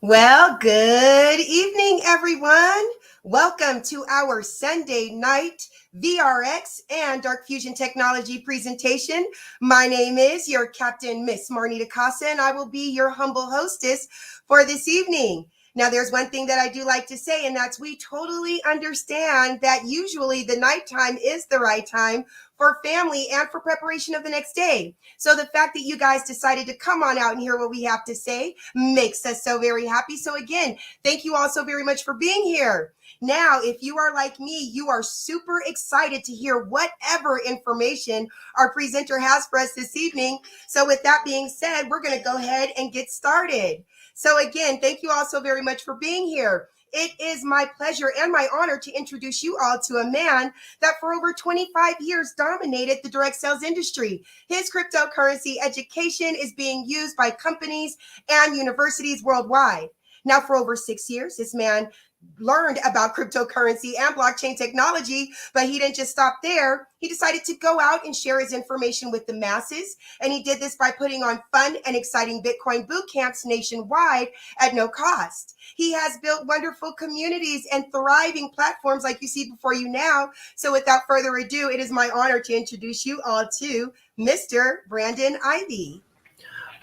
Well, good evening, everyone. Welcome to our Sunday night VRX and Dark Fusion Technology presentation. My name is your Captain Miss Marnita Casa, and I will be your humble hostess for this evening. Now, there's one thing that I do like to say, and that's we totally understand that usually the nighttime is the right time for family and for preparation of the next day. So the fact that you guys decided to come on out and hear what we have to say makes us so very happy. So again, thank you all so very much for being here. Now, if you are like me, you are super excited to hear whatever information our presenter has for us this evening. So with that being said, we're going to go ahead and get started. So again, thank you all so very much for being here. It is my pleasure and my honor to introduce you all to a man that for over 25 years dominated the direct sales industry. His cryptocurrency education is being used by companies and universities worldwide. Now, for over 6 years, this man learned about cryptocurrency and blockchain technology, but he didn't just stop there. He decided to go out and share his information with the masses. And he did this by putting on fun and exciting Bitcoin boot camps nationwide at no cost. He has built wonderful communities and thriving platforms like you see before you now. So without further ado, it is my honor to introduce you all to Mr. Brandon Ivy.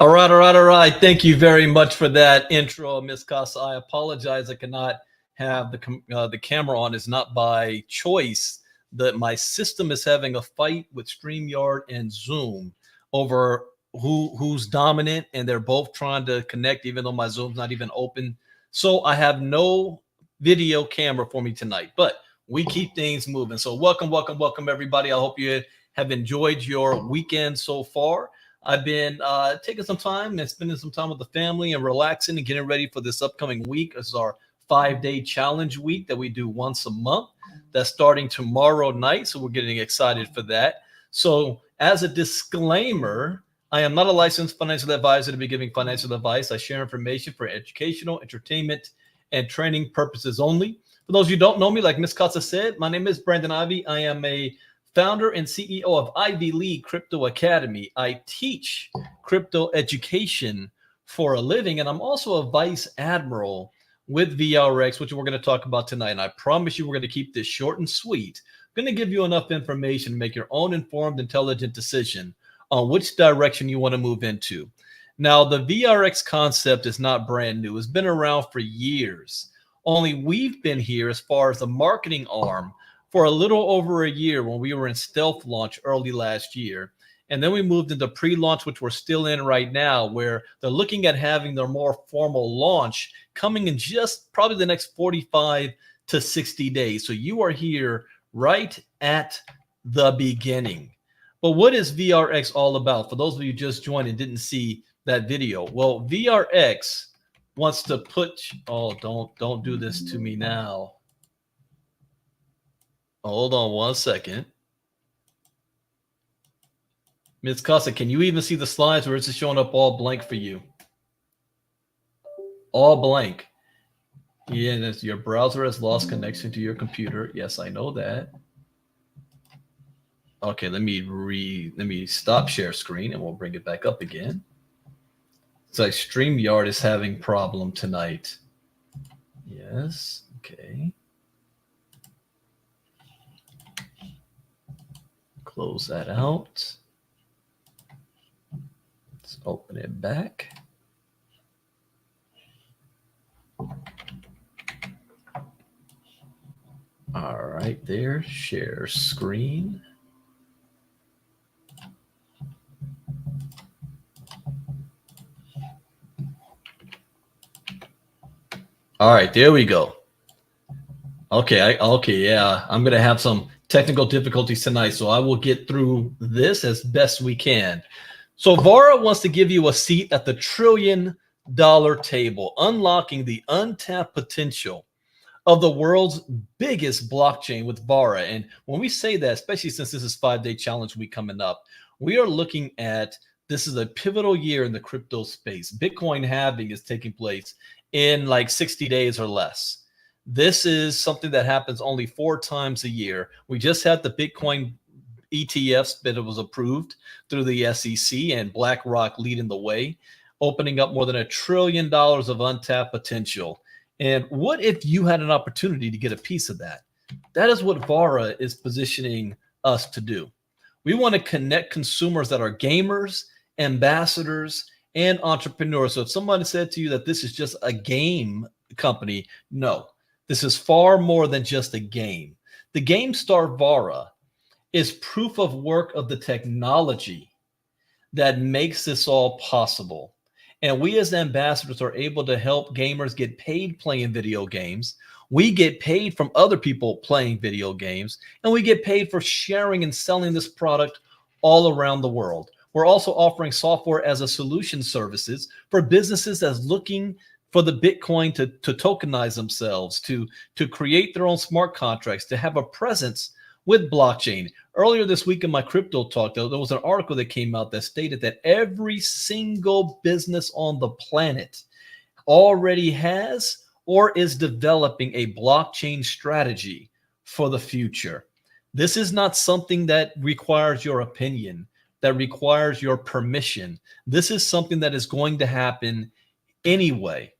All right. Thank you very much for that intro, Ms. Casa. I apologize. I cannot have the camera on. It's not by choice. That my system is having a fight with StreamYard and Zoom over who's dominant, and they're both trying to connect, even though my Zoom's not even open. So I have no video camera for me tonight, but we keep things moving. So welcome, everybody. I hope you have enjoyed your weekend so far. I've been taking some time and spending some time with the family and relaxing and getting ready for this upcoming week. This is our 5-day challenge week that we do once a month. That's starting tomorrow night, so we're getting excited for that. So as a disclaimer, I am not a licensed financial advisor to be giving financial advice. I share information for educational, entertainment, and training purposes only. For those of you who don't know me, like Ms. Casa said, my name is Brandon Ivy. I am a founder and CEO of Ivy League Crypto Academy. I teach crypto education for a living, and I'm also a vice admiral with VRX, which we're going to talk about tonight. And I promise you we're going to keep this short and sweet. I'm going to give you enough information to make your own informed, intelligent decision on which direction you want to move into. Now, the VRX concept is not brand new. It's been around for years. Only we've been here as far as the marketing arm for a little over a year when we were in stealth launch early last year. And then we moved into pre-launch, which we're still in right now, where they're looking at having their more formal launch coming in just probably the next 45 to 60 days. So you are here right at the beginning. But what is VRX all about? For those of you who just joined and didn't see that video, well, VRX wants to put, don't do this to me now. Hold on one second. Ms. Casa, can you even see the slides, or is it showing up all blank for you? All blank. Yeah, and your browser has lost connection to your computer. Yes, I know that. Okay, let me stop share screen and we'll bring it back up again. It's like StreamYard is having problem tonight. Yes, okay. Close that out. Let's open it back. All right, there, share screen. All right, there we go. Okay, yeah, I'm gonna have some technical difficulties tonight, so I will get through this as best we can. So VARA wants to give you a seat at the $1 trillion table, unlocking the untapped potential of the world's biggest blockchain with VARA. And when we say that, especially since this is 5-day challenge week coming up, we are looking at, this is a pivotal year in the crypto space. Bitcoin halving is taking place in like 60 days or less. This is something that happens only 4 times a year. We just had the Bitcoin ETFs that it was approved through the SEC and BlackRock leading the way. opening up more than $1 trillion of untapped potential. And what if you had an opportunity to get a piece of that? That is what VARA is positioning us to do. We want to connect consumers that are gamers, ambassadors, and entrepreneurs. So if somebody said to you that this is just a game company, no, this is far more than just a game. The GameStar VARA is proof of work of the technology that makes this all possible. And we as ambassadors are able to help gamers get paid playing video games. We get paid from other people playing video games, and we get paid for sharing and selling this product all around the world. We're also offering software as a solution services for businesses that's looking for the Bitcoin to tokenize themselves, to create their own smart contracts, to have a presence with blockchain. Earlier this week in my crypto talk, though, there was an article that came out that stated that every single business on the planet already has or is developing a blockchain strategy for the future. This is not something that requires your opinion, that requires your permission. This is something that is going to happen anyway.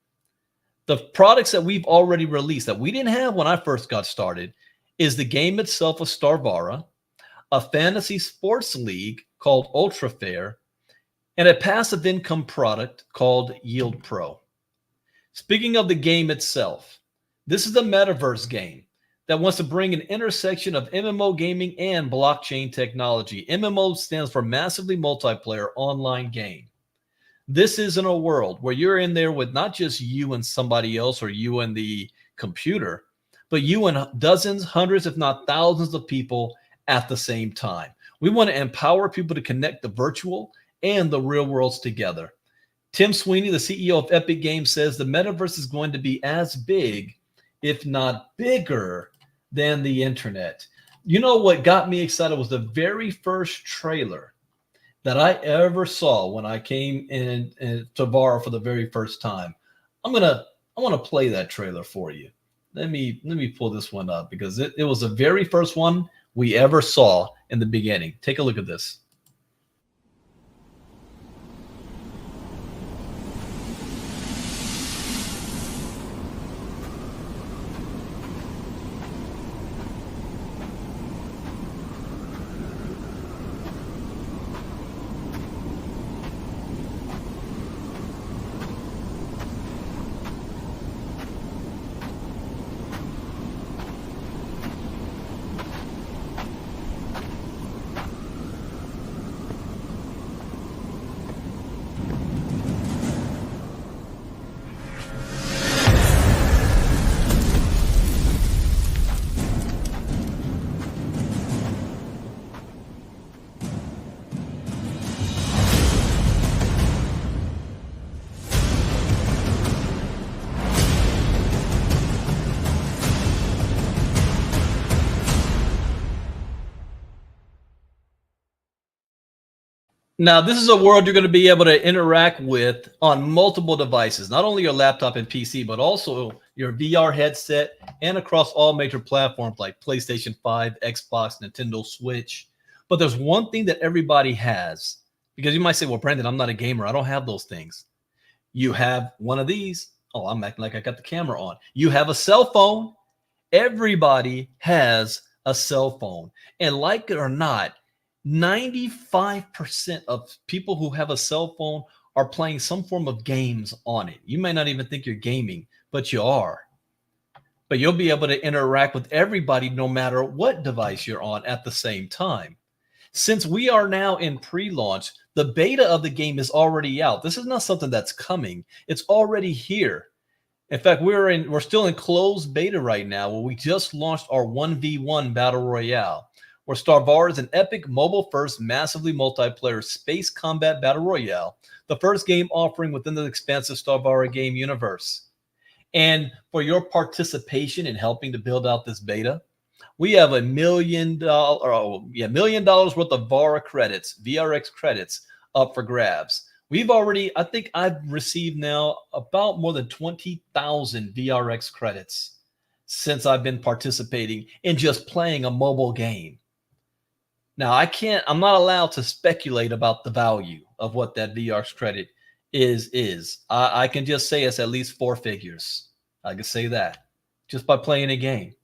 The products that we've already released that we didn't have when I first got started is the game itself of Star VARA, a fantasy sports league called Ultra Fair, and a passive income product called Yield Pro. Speaking of the game itself, this is a metaverse game that wants to bring an intersection of MMO gaming and blockchain technology. MMO stands for Massively Multiplayer Online Game. This is in a world where you're in there with not just you and somebody else or you and the computer, but you and dozens, hundreds, if not thousands of people at the same time. We want to empower people to connect the virtual and the real worlds together. Tim Sweeney, the CEO of Epic Games, says the metaverse is going to be as big, if not bigger, than the internet. You know what got me excited was the very first trailer that I ever saw when I came in to VARA for the very first time. I want to play that trailer for you. Let me pull this one up because it was the very first one we ever saw in the beginning. Take a look at this. Now, this is a world you're going to be able to interact with on multiple devices, not only your laptop and PC, but also your VR headset and across all major platforms like PlayStation 5, Xbox, Nintendo Switch. But there's one thing that everybody has, because you might say, well, Brandon, I'm not a gamer. I don't have those things. You have one of these. Oh, I'm acting like I got the camera on. You have a cell phone. Everybody has a cell phone. And like it or not, 95% of people who have a cell phone are playing some form of games on it. You may not even think you're gaming, but you are. But you'll be able to interact with everybody no matter what device you're on at the same time. Since we are now in pre-launch, the beta of the game is already out. This is not something that's coming. It's already here. In fact, we're still in closed beta right now where we just launched our 1v1 Battle Royale. Where Star VARA is an epic mobile-first, massively multiplayer space combat battle royale, the first game offering within the expansive Star VARA game universe. And for your participation in helping to build out this beta, we have $1 million worth of VARA credits, VRX credits up for grabs. I think I've received now about more than 20,000 VRX credits since I've been participating in just playing a mobile game. Now, I'm not allowed to speculate about the value of what that VRX credit I can just say it's at least 4 figures. I can say that just by playing a game.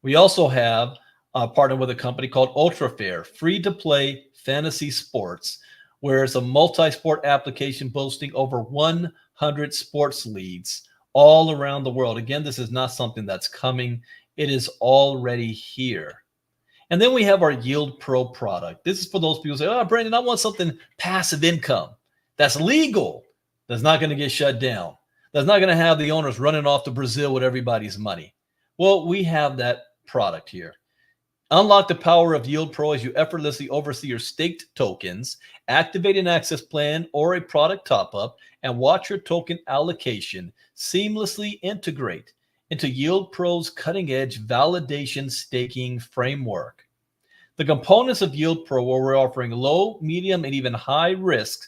We also have partnered with a company called UltraFair, free to play fantasy sports, where it's a multi-sport application boasting over 100 sports leagues all around the world. Again, this is not something that's coming. It is already here. And then we have our Yield Pro product. This is for those people who say, oh, Brandon, I want something passive income that's legal, that's not going to get shut down, that's not going to have the owners running off to Brazil with everybody's money. Well, we have that product here. Unlock the power of Yield Pro as you effortlessly oversee your staked tokens, activate an access plan or a product top-up, and watch your token allocation seamlessly integrate into Yield Pro's cutting-edge validation staking framework. The components of Yield Pro, where we're offering low, medium, and even high-risk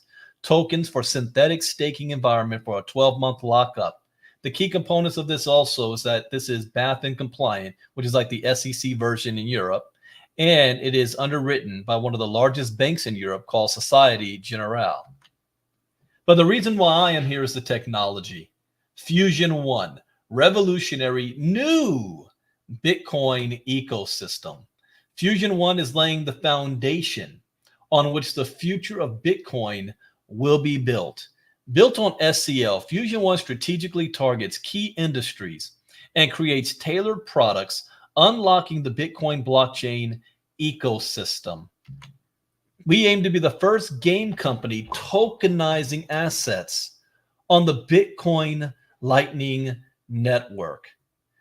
tokens for synthetic staking environment for a 12-month lockup. The key components of this also is that this is BaFin compliant, which is like the SEC version in Europe, and it is underwritten by one of the largest banks in Europe called Societe Generale. But the reason why I am here is the technology. Fusion One, revolutionary new Bitcoin ecosystem. Fusion One is laying the foundation on which the future of Bitcoin will be built. Built on SCL, Fusion One strategically targets key industries and creates tailored products, unlocking the Bitcoin blockchain ecosystem. We aim to be the first game company tokenizing assets on the Bitcoin Lightning Network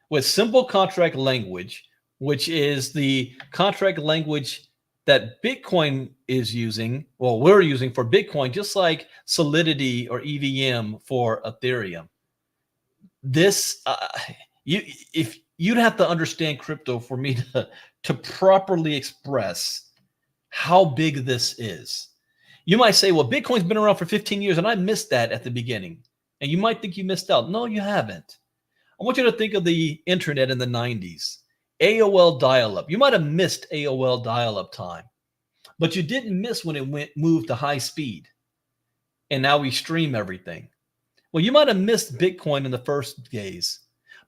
with simple contract language, which is the contract language that Bitcoin is using, well, we're using for Bitcoin, just like Solidity or EVM for Ethereum. This, if you'd have to understand crypto for me to properly express how big this is. You might say, well, Bitcoin's been around for 15 years and I missed that at the beginning. And you might think you missed out. No, you haven't. I want you to think of the internet in the 90s. AOL dial-up. You might have missed AOL dial-up time, but you didn't miss when it moved to high speed. And now we stream everything. Well, you might have missed Bitcoin in the first days,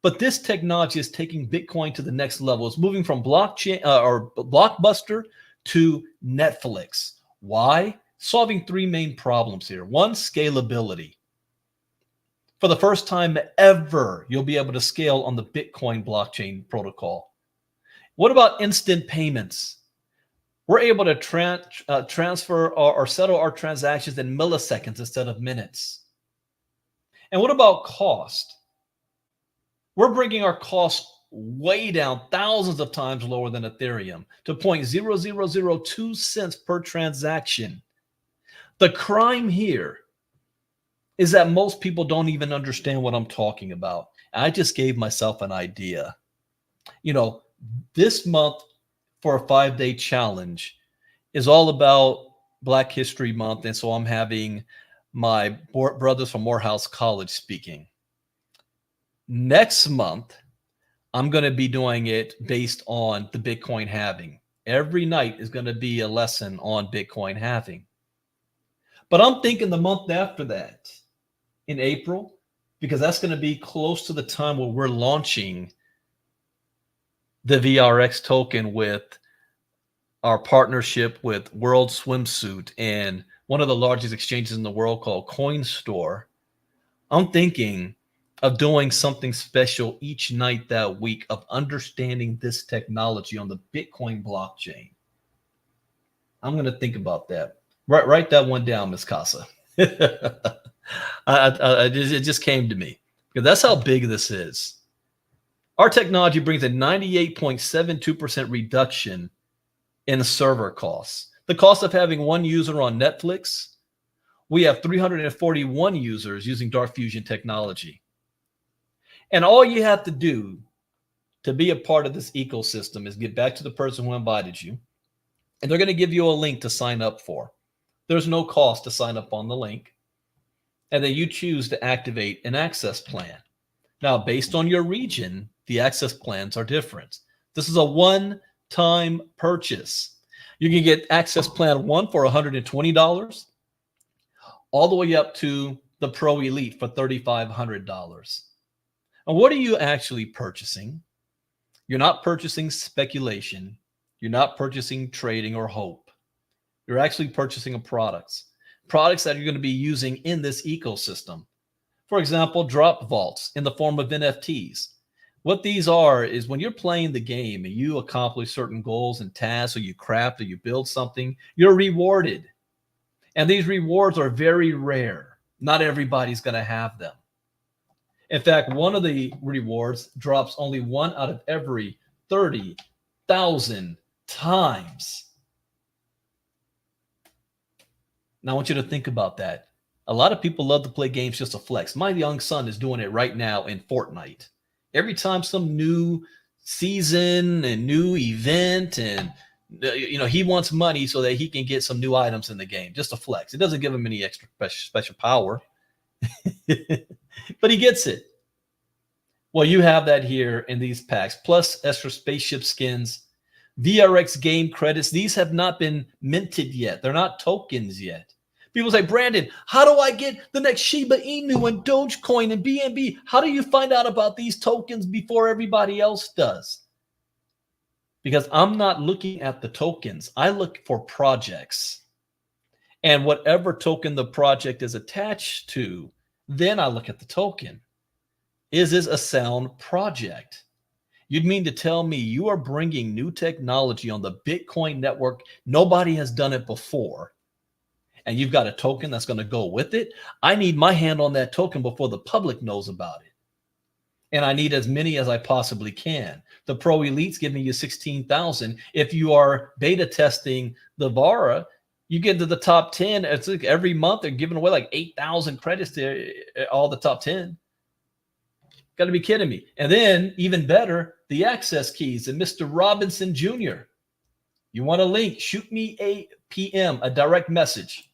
but this technology is taking Bitcoin to the next level. It's moving from blockchain or Blockbuster to Netflix. Why? Solving three main problems here. One, scalability. For the first time ever, you'll be able to scale on the Bitcoin blockchain protocol. What about instant payments? We're able to transfer or settle our transactions in milliseconds instead of minutes. And what about cost? We're bringing our costs way down, thousands of times lower than Ethereum, to 0.0002 cents per transaction. The crime here is that most people don't even understand what I'm talking about. I just gave myself an idea. You know, this month for a 5-day challenge is all about Black History Month. And so I'm having my brothers from Morehouse College speaking. Next month, I'm going to be doing it based on the Bitcoin halving. Every night is going to be a lesson on Bitcoin halving. But I'm thinking the month after that, in April, because that's going to be close to the time where we're launching the VRX token with our partnership with World Swimsuit and one of the largest exchanges in the world called CoinStore. I'm thinking of doing something special each night that week of understanding this technology on the Bitcoin blockchain. I'm going to think about that. Write that one down, Ms. Casa. It just came to me because that's how big this is. Our technology brings a 98.72% reduction in server costs. The cost of having one user on Netflix, we have 341 users using Dark Fusion technology. And all you have to do to be a part of this ecosystem is get back to the person who invited you, and they're going to give you a link to sign up for. There's no cost to sign up on the link. And then you choose to activate an access plan. Now, based on your region, the access plans are different. This is a one-time purchase. You can get access plan 1 for $120, all the way up to the Pro Elite for $3,500. And what are you actually purchasing? You're not purchasing speculation. You're not purchasing trading or hope. You're actually purchasing products that you're going to be using in this ecosystem. For example, drop vaults in the form of NFTs. What these are is when you're playing the game and you accomplish certain goals and tasks, or you craft or you build something, you're rewarded. And these rewards are very rare. Not everybody's going to have them. In fact, one of the rewards drops only 1 out of every 30,000 times. Now, I want you to think about that. A lot of people love to play games just to flex. My young son is doing it right now in Fortnite. Every time some new season and new event, and he wants money so that he can get some new items in the game just to flex. It doesn't give him any extra special power, but he gets it. Well, you have that here in these packs, plus extra spaceship skins, VRX game credits. These have not been minted yet. They're not tokens yet. People say, Brandon, how do I get the next Shiba Inu and Dogecoin and BNB? How do you find out about these tokens before everybody else does? Because I'm not looking at the tokens. I look for projects. And whatever token the project is attached to, then I look at the token. Is this a sound project? You'd mean to tell me you are bringing new technology on the Bitcoin network. Nobody has done it before. And you've got a token that's going to go with it. I need my hand on that token before the public knows about it. And I need as many as I possibly can. The Pro Elite's giving you 16,000. If you are beta testing the VARA, you get to the top 10. It's like every month they're giving away like 8,000 credits to all the top 10. Got to be kidding me. And then even better, the access keys and Mr. Robinson Jr. You want a link? Shoot me a PM, a direct message.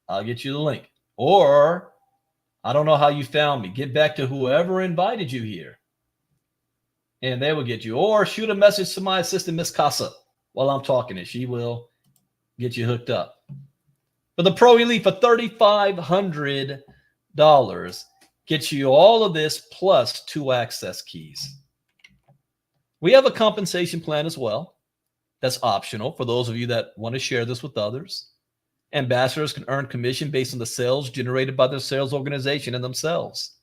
I'll get you the link. Or I don't know how you found me. Get back to whoever invited you here, and they will get you. Or shoot a message to my assistant, Miss Casa, while I'm talking, and she will get you hooked up. But the Pro Elite for $3,500 gets you all of this plus 2 access keys. We have a compensation plan as well. That's optional for those of you that want to share this with others. Ambassadors can earn commission based on the sales generated by their sales organization and themselves.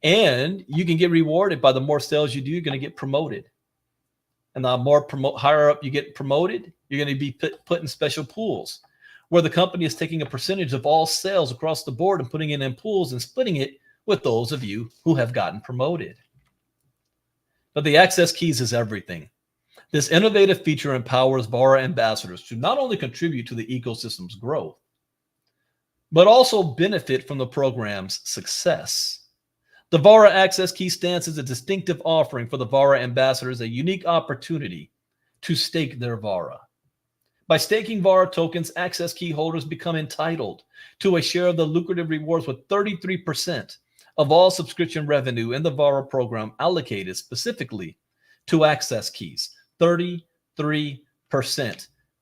And you can get rewarded by the more sales you do, you're going to get promoted. And the more higher up you get promoted, you're going to be put in special pools where the company is taking a percentage of all sales across the board and putting it in pools and splitting it with those of you who have gotten promoted. But the access keys is everything. This innovative feature empowers VARA ambassadors to not only contribute to the ecosystem's growth, but also benefit from the program's success. The VARA Access Key stands as a distinctive offering for the VARA ambassadors, a unique opportunity to stake their VARA. By staking VARA tokens, Access Key holders become entitled to a share of the lucrative rewards, with 33% of all subscription revenue in the VARA program allocated specifically to Access Keys. 33%.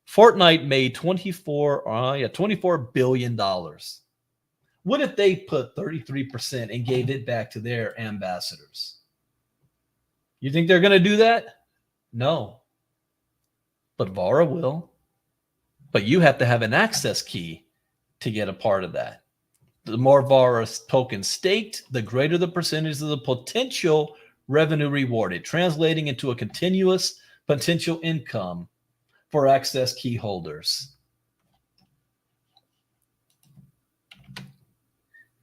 Fortnite made $24 billion. What if they put 33% and gave it back to their ambassadors? You think they're going to do that? No. But VARA will. But you have to have an access key to get a part of that. The more VARA tokens staked, the greater the percentage of the potential revenue rewarded, translating into a continuous potential income for access key holders.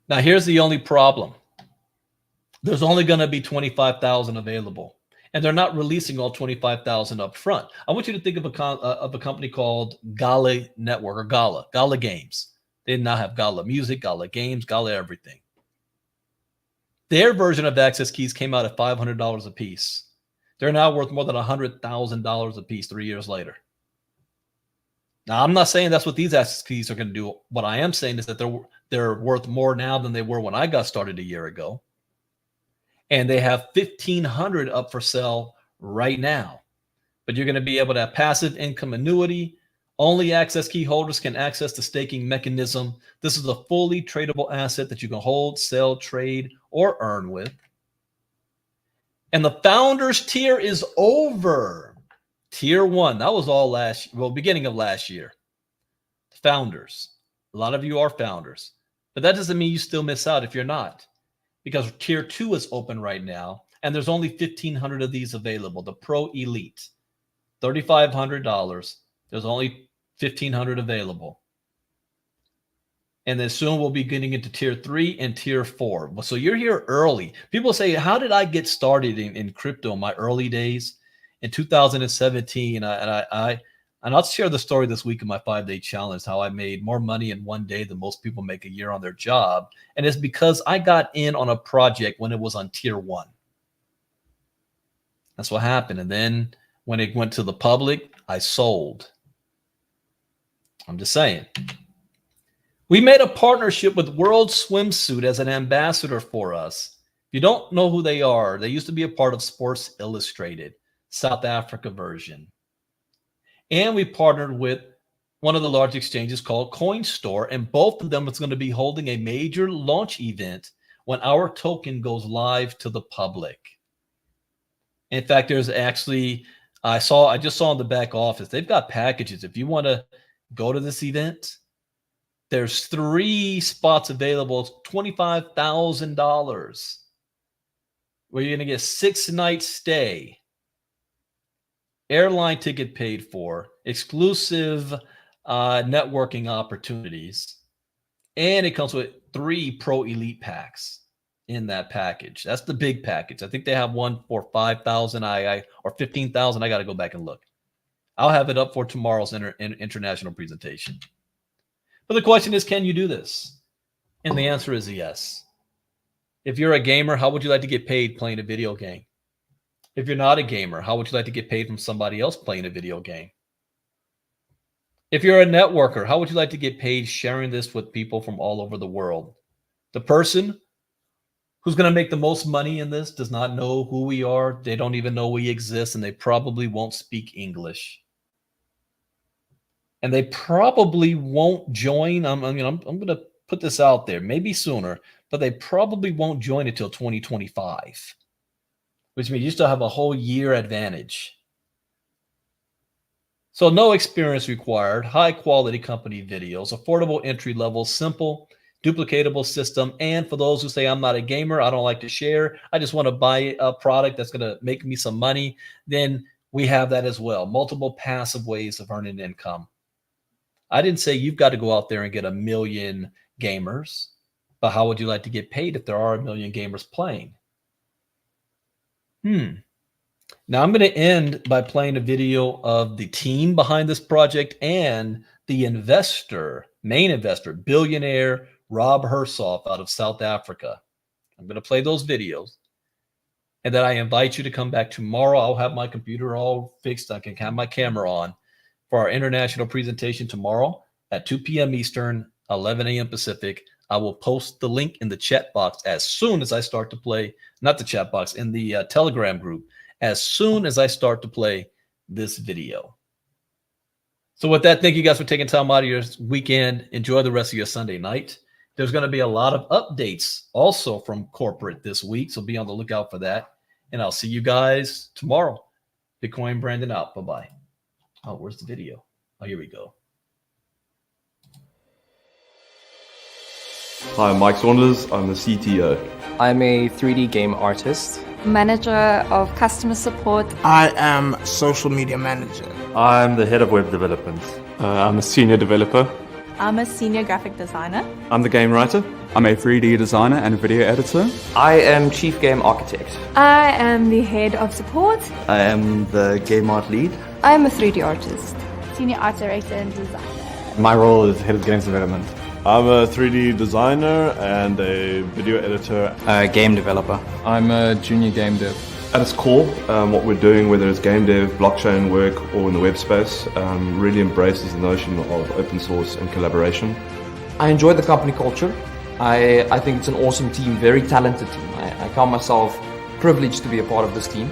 Now, here's the only problem. There's only going to be 25,000 available, and they're not releasing all 25,000 up front. I want you to think of a company called Gala Network, or Gala Games. They now have Gala Music, Gala Games, Gala everything. Their version of access keys came out at $500 a piece. They're now worth more than $100,000 a piece 3 years later. Now, I'm not saying that's what these access keys are going to do. What I am saying is that they're worth more now than they were when I got started a year ago. And they have 1,500 up for sale right now. But you're going to be able to have passive income annuity Only access key holders can access the staking mechanism. This is a fully tradable asset that you can hold, sell, trade, or earn with. And the founders tier is over. Tier 1, that was all beginning of last year. Founders. A lot of you are founders. But that doesn't mean you still miss out if you're not. Because tier 2 is open right now. And there's only 1,500 of these available. The Pro Elite. $3,500. There's only 1,500 available. And then soon we'll be getting into tier 3 and tier 4. So you're here early. People say, how did I get started in crypto in my early days? In 2017, and I'll share the story this week in my 5-day challenge, how I made more money in one day than most people make a year on their job. And it's because I got in on a project when it was on tier 1. That's what happened. And then when it went to the public, I sold. I'm just saying. We made a partnership with World Swimsuit as an ambassador for us. If you don't know who they are, they used to be a part of Sports Illustrated, South Africa version. And we partnered with one of the large exchanges called CoinStore, and both of them is going to be holding a major launch event when our token goes live to the public. In fact, there's actually, I just saw in the back office, they've got packages. If you want to go to this event, there's 3 spots available, $25,000, where you're going to get 6-night stay, airline ticket paid for, exclusive networking opportunities, and it comes with 3 Pro Elite packs in that package. That's the big package. I think they have one for 5,000 or 15,000. I got to go back and look. I'll have it up for tomorrow's international presentation. But the question is, can you do this? And the answer is yes. If you're a gamer, how would you like to get paid playing a video game? If you're not a gamer, how would you like to get paid from somebody else playing a video game? If you're a networker, how would you like to get paid sharing this with people from all over the world? The person who's going to make the most money in this does not know who we are. They don't even know we exist, and they probably won't speak English. And they probably won't join. I'm going to put this out there, maybe sooner, but they probably won't join until 2025, which means you still have a whole year advantage. So no experience required, high quality company videos, affordable entry level, simple, duplicatable system. And for those who say, I'm not a gamer, I don't like to share, I just want to buy a product that's going to make me some money, then we have that as well. Multiple passive ways of earning income. I didn't say you've got to go out there and get 1 million gamers, but how would you like to get paid if there are 1 million gamers playing? Now I'm going to end by playing a video of the team behind this project and the investor, main investor, billionaire Rob Hersoff out of South Africa. I'm going to play those videos. And then I invite you to come back tomorrow. I'll have my computer all fixed. I can have my camera on for our international presentation tomorrow at 2 p.m. Eastern, 11 a.m. Pacific. I will post the link in the chat box as soon as I start to play, not the chat box, in the Telegram group, as soon as I start to play this video. So with that, thank you guys for taking time out of your weekend. Enjoy the rest of your Sunday night. There's going to be a lot of updates also from corporate this week, so be on the lookout for that. And I'll see you guys tomorrow. Bitcoin Brandon out. Bye-bye. Oh, where's the video? Oh, here we go. Hi, I'm Mike Saunders. I'm the CTO. I'm a 3D game artist. Manager of customer support. I am social media manager. I'm the head of web development. I'm a senior developer. I'm a senior graphic designer. I'm the game writer. I'm a 3D designer and a video editor. I am chief game architect. I am the head of support. I am the game art lead. I'm a 3D artist. Senior art director and designer. My role is head of games development. I'm a 3D designer and a video editor. Game developer. I'm a junior game dev. At its core, what we're doing, whether it's game dev, blockchain work, or in the web space, really embraces the notion of open source and collaboration. I enjoy the company culture. I think it's an awesome team, very talented team. I count myself privileged to be a part of this team.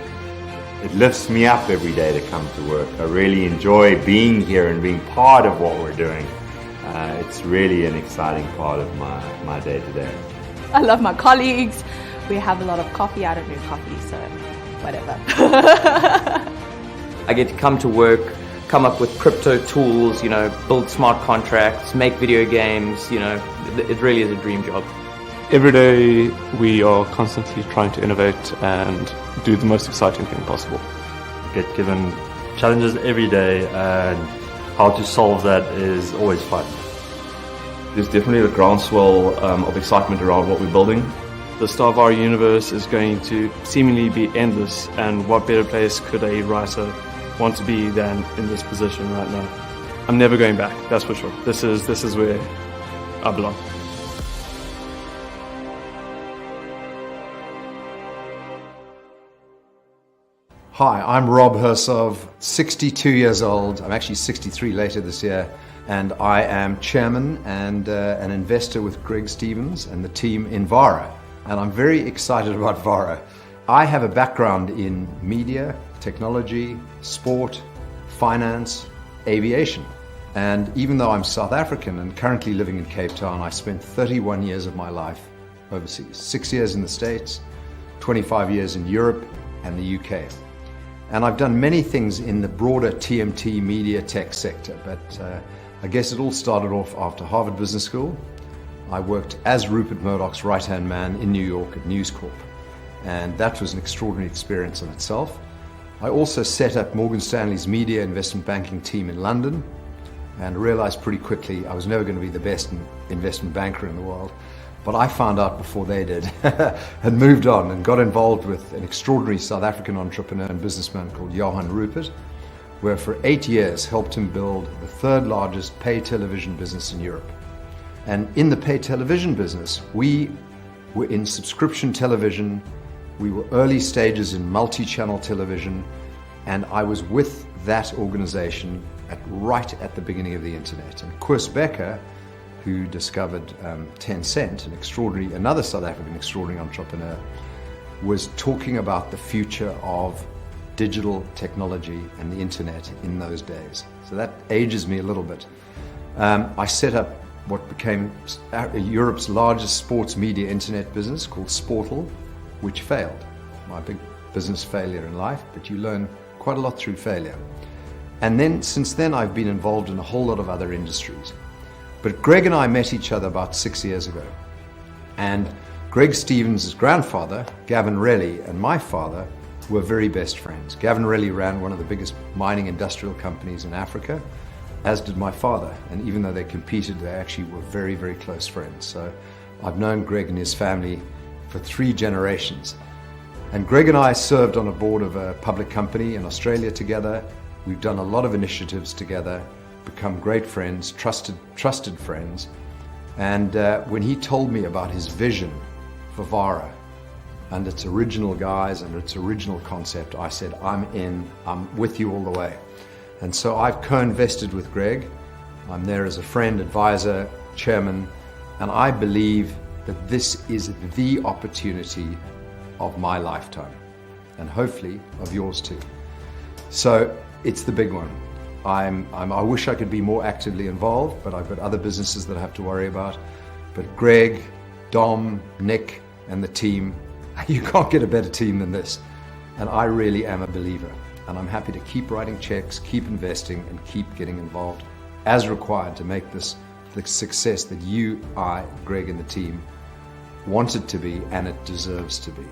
It lifts me up every day to come to work. I really enjoy being here and being part of what we're doing. It's really an exciting part of my day-to-day. I love my colleagues. We have a lot of coffee. I don't do coffee, so whatever. I get to come to work, come up with crypto tools, build smart contracts, make video games, it really is a dream job. Every day we are constantly trying to innovate and do the most exciting thing possible. Get given challenges every day, and how to solve that is always fun. There's definitely a groundswell of excitement around what we're building. The Star VARA universe is going to seemingly be endless, and what better place could a writer want to be than in this position right now. I'm never going back, that's for sure. This is where I belong. Hi, I'm Rob Hersov, 62 years old. I'm actually 63 later this year, and I am chairman and an investor with Greg Stevens and the team in VARA. And I'm very excited about VARA. I have a background in media, technology, sport, finance, aviation. And even though I'm South African and currently living in Cape Town, I spent 31 years of my life overseas. 6 years in the States, 25 years in Europe and the UK. And I've done many things in the broader TMT media tech sector, but I guess it all started off after Harvard Business School. I worked as Rupert Murdoch's right-hand man in New York at News Corp, and that was an extraordinary experience in itself. I also set up Morgan Stanley's media investment banking team in London, and realized pretty quickly I was never going to be the best investment banker in the world. But I found out before they did and moved on and got involved with an extraordinary South African entrepreneur and businessman called Johan Rupert, where for 8 years helped him build the third largest pay television business in Europe. And in the pay television business, we were in subscription television, we were early stages in multi-channel television, and I was with that organization right at the beginning of the internet. And Koos Becker, who discovered Tencent, another South African extraordinary entrepreneur, was talking about the future of digital technology and the internet in those days. So that ages me a little bit. I set up what became Europe's largest sports media internet business called Sportal, which failed. My big business failure in life, but you learn quite a lot through failure. And then, since then, I've been involved in a whole lot of other industries. But Greg and I met each other about 6 years ago. And Greg Stevens' grandfather, Gavin Relly, and my father were very best friends. Gavin Relly ran one of the biggest mining industrial companies in Africa, as did my father. And even though they competed, they actually were very, very close friends. So I've known Greg and his family for 3 generations. And Greg and I served on a board of a public company in Australia together. We've done a lot of initiatives together, become great friends, trusted friends. And when he told me about his vision for VARA and its original guys and its original concept, I said, I'm in, I'm with you all the way. And so I've co-invested with Greg. I'm there as a friend, advisor, chairman, and I believe that this is the opportunity of my lifetime, and hopefully of yours too. So it's the big one. I wish I could be more actively involved, but I've got other businesses that I have to worry about. But Greg, Dom, Nick, and the team, you can't get a better team than this. And I really am a believer. And I'm happy to keep writing checks, keep investing, and keep getting involved as required to make this the success that you, I, Greg, and the team want it to be, and it deserves to be.